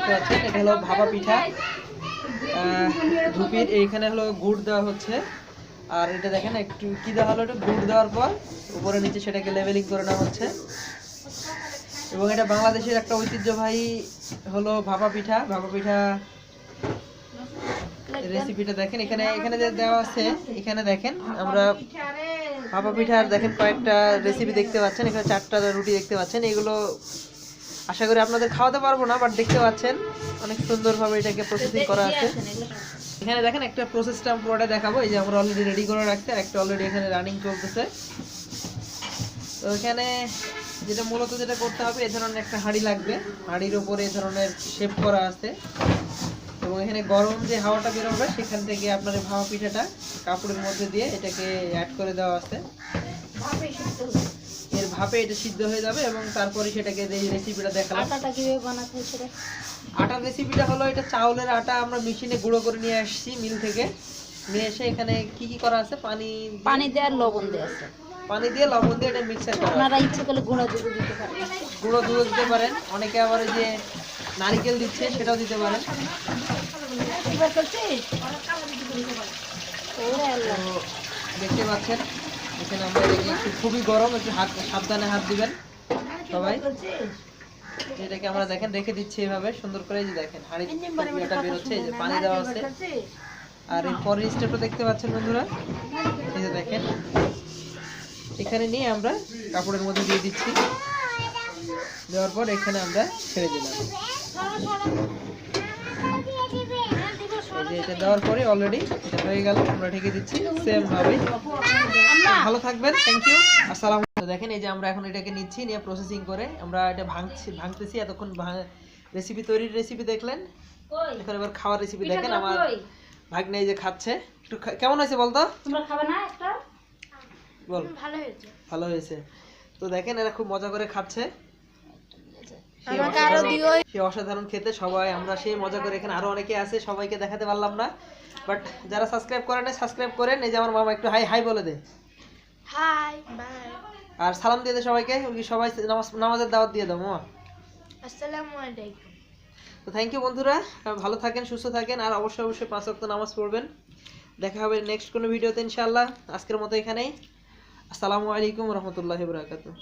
দেখতে পাচ্ছেন এটা হলো ভাপা পিঠা। ধুপির এইখানে হলো গুড় দেওয়া হচ্ছে, আর এটা দেখেন একটু কি দেওয়া হলো, একটু গুড় দেওয়ার পর উপরে নিচে সেটাকে লেভেলিং করে নেওয়া হচ্ছে। এবং এটা বাংলাদেশের একটা ঐতিহ্যবাহী হলো ভাপা পিঠা। ভাপা পিঠা রেসিপিটা দেখেন, এখানে এখানে যে দেওয়া আছে, এখানে দেখেন আমরা ভাপা পিঠার দেখেন কয়েকটা রেসিপি দেখতে পাচ্ছেন। এখানে 4টা রুটি দেখতে পাচ্ছেন। এগুলো আশা করি আপনাদের খাওয়াতে পারবো না, বাট দেখতে পাচ্ছেন অনেক সুন্দরভাবে এটাকে প্রসেসিং করা আছে। এখানে দেখেন একটা প্রসেসটা পুরোটা দেখাবো। এই যে আমরা অলরেডি রেডি করে রাখছি, আর একটা অলরেডি এখানে রানিং চলতেছে। তো এখানে যেটা মূলত যেটা করতে হবে, এই ধরনের একটা হাঁড়ি লাগবে। হাঁড়ির উপরে এই ধরনের শেপ করা আছে, এবং এখানে গরম যে হাওয়াটা বেরোবে সেখান থেকে আপনার এই ভাপা পিঠাটা কাপড়ের মধ্যে দিয়ে এটাকে অ্যাড করে দেওয়া আছে। এর ভাপে এটা সিদ্ধ হয়ে যাবে, এবং তারপরে সেটাকে এই রেসিপিটা দেখালাম। আটাটা কিভাবে বানাতে হয় সেটা? আটার রেসিপিটা হলো, এটা চাউলের আটা আমরা মেশিনে গুঁড়ো করে নিয়ে আসছি মিল থেকে। নিয়ে এসে এখানে কি কি করা আছে, পানি দিয়ে আর লবণ দিয়ে আছে। পানি দিয়ে লবণ দিয়ে এটা মিক্সার করা। আপনারা ইচ্ছে করলে গুঁড়ো দুধ দিতে পারেন। গুঁড়ো দুধ দিতে পারেন, অনেকে আবার এই যে নারকেল দিচ্ছে সেটাও দিতে পারেন। তো দেখতে পাচ্ছেন এখানে আমরা একটু খুবই গরম, একটু হাত সাবধানে হাত দিবেন সবাই। এটাকে আমরা দেখেন রেখে দিচ্ছি এভাবে সুন্দর করে। এই যে দেখেন হাঁড়ি প্রক্রিয়াটা বের হচ্ছে, এই যে পানি দেওয়া আছে। আর এই পরের স্টেপটা দেখতে পাচ্ছেন বন্ধুরা, এই যে দেখেন এখানে নিয়ে আমরা কাপড়ের মধ্যে দিয়ে দিচ্ছি। দেওয়ার পর এখানে আমরা ছেড়ে দিলাম। এটা দেওয়ার পরে অলরেডি এটা হয়ে গেল, আমরা ঢেকে দিচ্ছি সেম ভাবে। ভালো থাকবেন, থ্যাংক ইউ, আসসালামু আলাইকুম। দেখেন এই যে আমরা এখন এটাকে নিচ্ছি, নিয়ে প্রসেসিং করে আমরা এটা ভাঙতেছি। এতক্ষণ রেসিপি তৈরির রেসিপি দেখলেন, এখন এবার খাওয়ার রেসিপি দেখেন। আমার ভাগ্নে এই যে খাচ্ছে, একটু কেমন হয়েছে বলতো? তোমরা খাবে না একটা? বল। ভালো হয়েছে। ভালো হয়েছে। তো দেখেন এরা খুব মজা করে খাচ্ছে। সে অসাধারণ খেতে, সবাই আমরা সেই মজা করে। এখানে আরো অনেকে আছে, সবাইকে দেখাতে পারলাম না, বাট যারা সাবস্ক্রাইব করেন সাবস্ক্রাইব করেন। এই যে আমার মামা একটু হাই হাই বলে দে। High by. আর সালাম দিয়ে দে সবাইকে, সবাই নামাজের দাওয়াত দিয়ে দাও মামা। আসসালামু আলাইকুম। তো থ্যাংক ইউ বন্ধুরা, ভালো থাকেন, সুস্থ থাকেন, আর অবশ্যই অবশ্যই 5 ওয়াক্ত নামাজ পড়বেন। দেখা হবে নেক্সট কোনো ভিডিওতে ইনশাআল্লাহ। আজকের মতো এখানেই। আসসালামু আলাইকুম রহমতুল্লাহি ওয়া বারাকাতুহু।